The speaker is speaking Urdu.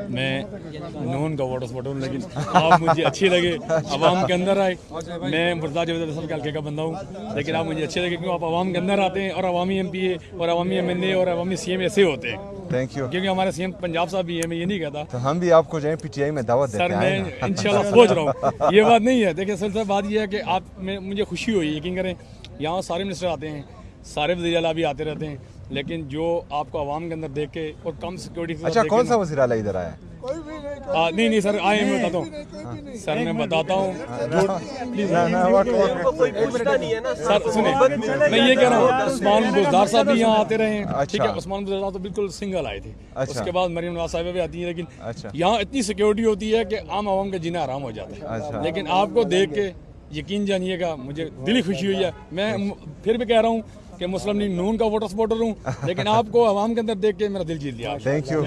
میں نون کا واٹر سپورٹر ہوں، لیکن آپ مجھے اچھے لگے، عوام کے اندر آئے۔ میں مرتضیٰ جاوید اصل کے حلقے کا بندہ ہوں، لیکن آپ مجھے اچھے لگے کیوں آپ عوام کے اندر آتے ہیں، اور عوامی ایم پی اے اور عوامی ایم این اے اور عوامی سی ایم ایسے ہوتے ہیں۔ Thank you. کیونکہ ہمارے سی ایم پنجاب صاحب بھی ہیں، میں یہ نہیں کہتا تو ہم بھی آپ کو جو ہے پی ٹی آئی میں دعوت دیتے سر، ہیں میں انشاءاللہ سوچ رہا ہوں، یہ بات نہیں ہے۔ دیکھیں سر، بات یہ ہے کہ آپ میں مجھے خوشی ہوئی، یقین کریں یہاں سارے منسٹر آتے ہیں، سارے وزیر اعلیٰ بھی آتے رہتے ہیں، لیکن جو آپ کو عوام کے اندر دیکھ کے اور کم سیکورٹی، اچھا کون سا وزیر اعلیٰ ادھر آیا ہے؟ نہیں سر، آئے میں بتاتا ہوں سر، میں بتاتا ہوں سر سنیں، میں یہ کہہ رہا ہوں عثمان بزدار صاحب بھی یہاں آتے رہے ہیں، ٹھیک ہے، عثمان بزدار صاحب تو بالکل سنگل آئے تھے، اس کے بعد مریم نواز صاحبہ بھی آتی ہیں، لیکن یہاں اتنی سیکورٹی ہوتی ہے کہ عام عوام کا جینا آرام ہو جاتا ہے۔ لیکن آپ کو دیکھ کے یقین جانیے گا مجھے دلی خوشی ہوئی ہے۔ میں پھر بھی کہہ رہا ہوں کہ مسلم لیگ نون کا واٹر سپورٹر ہوں، لیکن آپ کو عوام کے اندر دیکھ کے میرا دل جیت لیا۔ Thank you.